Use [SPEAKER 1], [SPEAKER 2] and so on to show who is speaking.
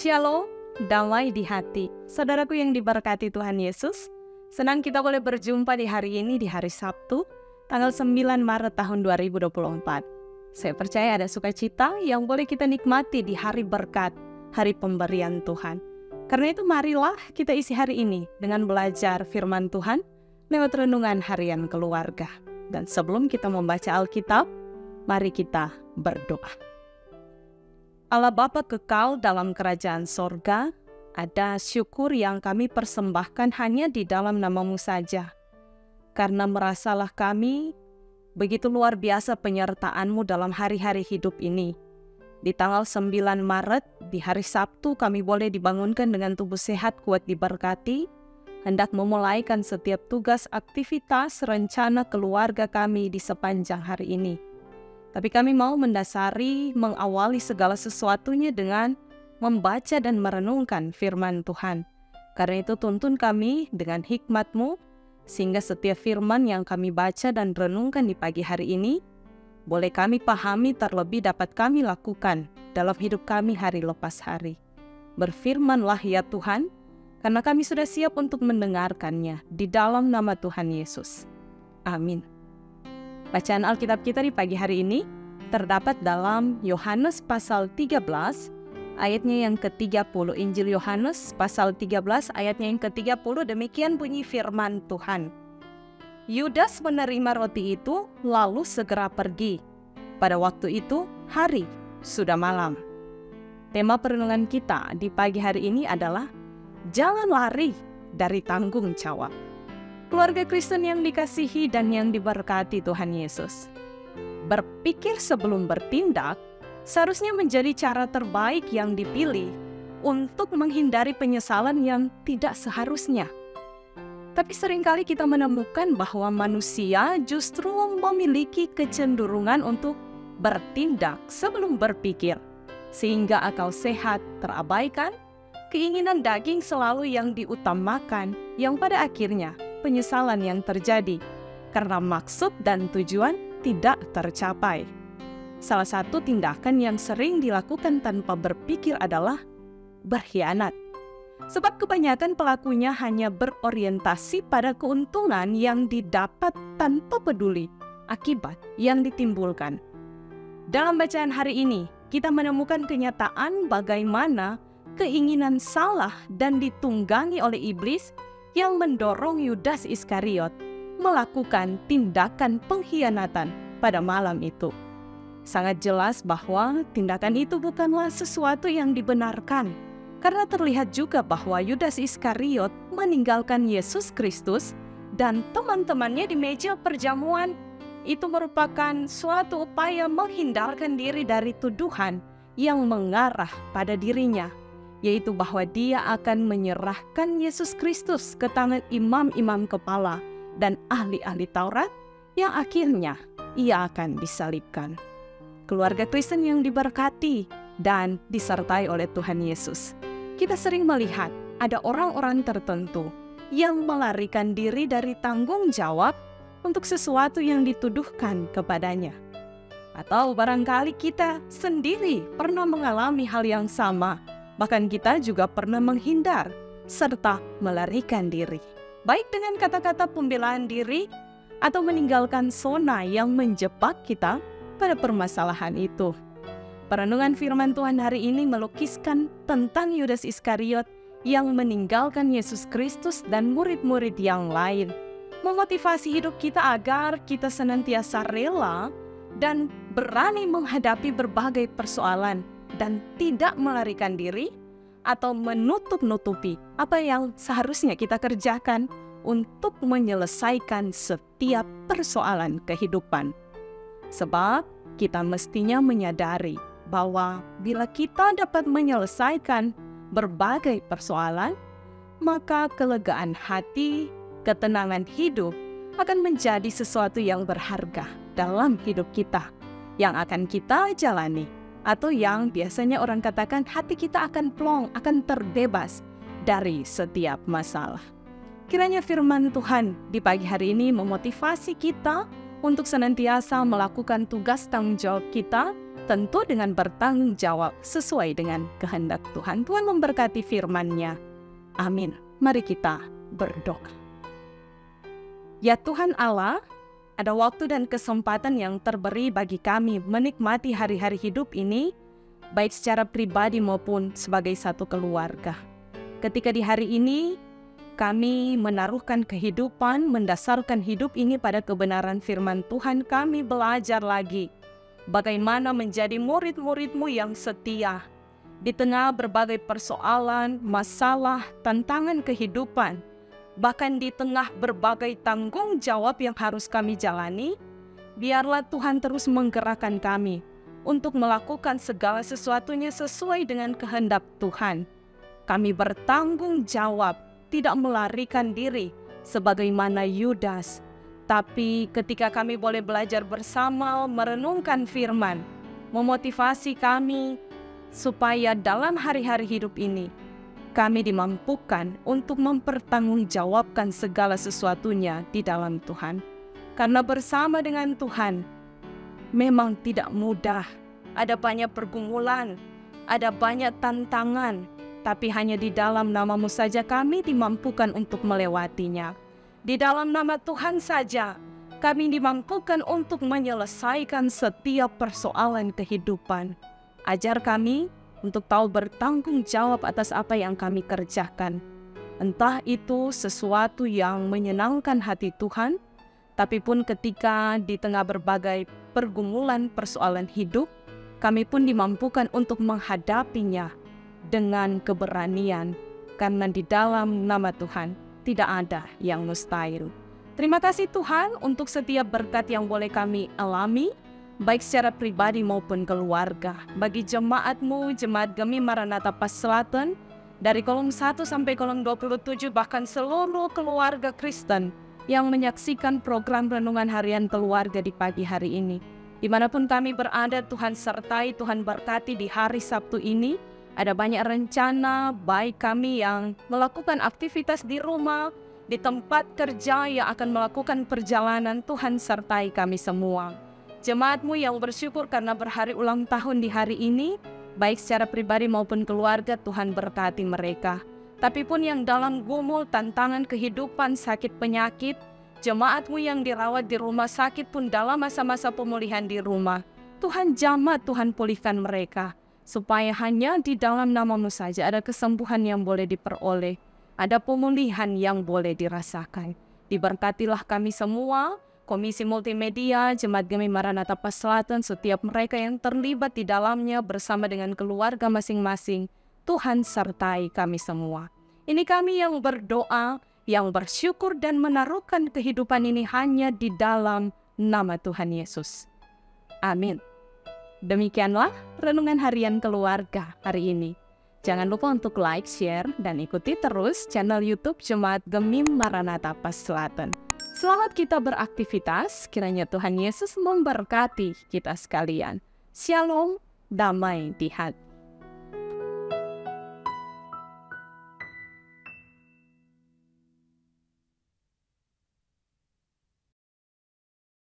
[SPEAKER 1] Shalom, damai di hati. Saudaraku yang diberkati Tuhan Yesus, senang kita boleh berjumpa di hari ini, di hari Sabtu, tanggal 9 Maret tahun 2024. Saya percaya ada sukacita yang boleh kita nikmati di hari berkat, hari pemberian Tuhan. Karena itu marilah kita isi hari ini dengan belajar firman Tuhan lewat renungan harian keluarga. Dan sebelum kita membaca Alkitab, mari kita berdoa. Allah Bapa kekal dalam kerajaan sorga, ada syukur yang kami persembahkan hanya di dalam nama-Mu saja. Karena merasalah kami begitu luar biasa penyertaan-Mu dalam hari-hari hidup ini. Di tanggal 9 Maret, di hari Sabtu kami boleh dibangunkan dengan tubuh sehat kuat diberkati, hendak memulaikan setiap tugas, aktivitas, rencana keluarga kami di sepanjang hari ini. Tapi kami mau mendasari, mengawali segala sesuatunya dengan membaca dan merenungkan firman Tuhan. Karena itu tuntun kami dengan hikmat-Mu, sehingga setiap firman yang kami baca dan renungkan di pagi hari ini, boleh kami pahami terlebih dapat kami lakukan dalam hidup kami hari lepas hari. Berfirmanlah ya Tuhan, karena kami sudah siap untuk mendengarkannya di dalam nama Tuhan Yesus. Amin. Bacaan Alkitab kita di pagi hari ini terdapat dalam Yohanes pasal 13, ayatnya yang ke-30. Injil Yohanes pasal 13, ayatnya yang ke-30, demikian bunyi firman Tuhan. Yudas menerima roti itu, lalu segera pergi. Pada waktu itu, hari sudah malam. Tema perenungan kita di pagi hari ini adalah jangan lari dari tanggung jawab. Keluarga Kristen yang dikasihi dan yang diberkati Tuhan Yesus, berpikir sebelum bertindak seharusnya menjadi cara terbaik yang dipilih untuk menghindari penyesalan yang tidak seharusnya. Tapi seringkali kita menemukan bahwa manusia justru memiliki kecenderungan untuk bertindak sebelum berpikir, sehingga akal sehat terabaikan, keinginan daging selalu yang diutamakan, yang pada akhirnya penyesalan yang terjadi karena maksud dan tujuan tidak tercapai. Salah satu tindakan yang sering dilakukan tanpa berpikir adalah berkhianat. Sebab kebanyakan pelakunya hanya berorientasi pada keuntungan yang didapat tanpa peduli akibat yang ditimbulkan. Dalam bacaan hari ini, kita menemukan kenyataan bagaimana keinginan salah dan ditunggangi oleh iblis yang mendorong Yudas Iskariot melakukan tindakan pengkhianatan pada malam itu. Sangat jelas bahwa tindakan itu bukanlah sesuatu yang dibenarkan, karena terlihat juga bahwa Yudas Iskariot meninggalkan Yesus Kristus dan teman-temannya di meja perjamuan. Itu merupakan suatu upaya menghindarkan diri dari tuduhan yang mengarah pada dirinya, yaitu bahwa dia akan menyerahkan Yesus Kristus ke tangan imam-imam kepala dan ahli-ahli Taurat yang akhirnya ia akan disalibkan. Keluarga Kristen yang diberkati dan disertai oleh Tuhan Yesus, kita sering melihat ada orang-orang tertentu yang melarikan diri dari tanggung jawab untuk sesuatu yang dituduhkan kepadanya. Atau barangkali kita sendiri pernah mengalami hal yang sama. Bahkan kita juga pernah menghindar serta melarikan diri, baik dengan kata-kata pembelaan diri atau meninggalkan zona yang menjebak kita pada permasalahan itu. Perenungan firman Tuhan hari ini melukiskan tentang Yudas Iskariot yang meninggalkan Yesus Kristus dan murid-murid yang lain, memotivasi hidup kita agar kita senantiasa rela dan berani menghadapi berbagai persoalan dan tidak melarikan diri atau menutup-nutupi apa yang seharusnya kita kerjakan untuk menyelesaikan setiap persoalan kehidupan. Sebab kita mestinya menyadari bahwa bila kita dapat menyelesaikan berbagai persoalan, maka kelegaan hati, ketenangan hidup akan menjadi sesuatu yang berharga dalam hidup kita yang akan kita jalani. Atau yang biasanya orang katakan hati kita akan plong, akan terbebas dari setiap masalah. Kiranya firman Tuhan di pagi hari ini memotivasi kita untuk senantiasa melakukan tugas tanggung jawab kita tentu dengan bertanggung jawab sesuai dengan kehendak Tuhan. Tuhan memberkati firman-Nya. Amin. Mari kita berdoa. Ya Tuhan Allah, ada waktu dan kesempatan yang terberi bagi kami menikmati hari-hari hidup ini, baik secara pribadi maupun sebagai satu keluarga. Ketika di hari ini, kami menaruhkan kehidupan, mendasarkan hidup ini pada kebenaran firman Tuhan, kami belajar lagi bagaimana menjadi murid-murid-Mu yang setia di tengah berbagai persoalan, masalah, tantangan kehidupan, bahkan di tengah berbagai tanggung jawab yang harus kami jalani. Biarlah Tuhan terus menggerakkan kami untuk melakukan segala sesuatunya sesuai dengan kehendak Tuhan. Kami bertanggung jawab, tidak melarikan diri sebagaimana Yudas. Tapi ketika kami boleh belajar bersama, merenungkan firman, memotivasi kami supaya dalam hari-hari hidup ini kami dimampukan untuk mempertanggungjawabkan segala sesuatunya di dalam Tuhan. Karena bersama dengan Tuhan memang tidak mudah. Ada banyak pergumulan, ada banyak tantangan, tapi hanya di dalam nama-Mu saja kami dimampukan untuk melewatinya. Di dalam nama Tuhan saja kami dimampukan untuk menyelesaikan setiap persoalan kehidupan. Ajar kami untuk tahu bertanggung jawab atas apa yang kami kerjakan. Entah itu sesuatu yang menyenangkan hati Tuhan, tapi pun ketika di tengah berbagai pergumulan persoalan hidup, kami pun dimampukan untuk menghadapinya dengan keberanian, karena di dalam nama Tuhan tidak ada yang mustahil. Terima kasih Tuhan untuk setiap berkat yang boleh kami alami, baik secara pribadi maupun keluarga. Bagi jemaat-Mu, Jemaat Gemi Maranatha Pas Selatan, dari kolom 1 sampai kolom 27, bahkan seluruh keluarga Kristen yang menyaksikan program Renungan Harian Keluarga di pagi hari ini. Dimanapun kami berada, Tuhan sertai, Tuhan berkati di hari Sabtu ini. Ada banyak rencana, baik kami yang melakukan aktivitas di rumah, di tempat kerja yang akan melakukan perjalanan. Tuhan sertai kami semua. Jemaat-Mu yang bersyukur karena berhari ulang tahun di hari ini, baik secara pribadi maupun keluarga, Tuhan berkati mereka. Tapi pun yang dalam gumul, tantangan kehidupan, sakit penyakit, jemaat-Mu yang dirawat di rumah sakit pun dalam masa-masa pemulihan di rumah, Tuhan jamah, Tuhan pulihkan mereka. Supaya hanya di dalam nama-Mu saja ada kesembuhan yang boleh diperoleh, ada pemulihan yang boleh dirasakan. Diberkatilah kami semua, Komisi Multimedia, Jemaat Gemi Maranatha Pas Selatan, setiap mereka yang terlibat di dalamnya bersama dengan keluarga masing-masing. Tuhan sertai kami semua. Ini kami yang berdoa, yang bersyukur dan menaruhkan kehidupan ini hanya di dalam nama Tuhan Yesus. Amin. Demikianlah Renungan Harian Keluarga hari ini. Jangan lupa untuk like, share, dan ikuti terus channel YouTube Jemaat Gemi Maranatha Pas Selatan. Selamat kita beraktivitas, kiranya Tuhan Yesus memberkati kita sekalian. Shalom, damai di hati.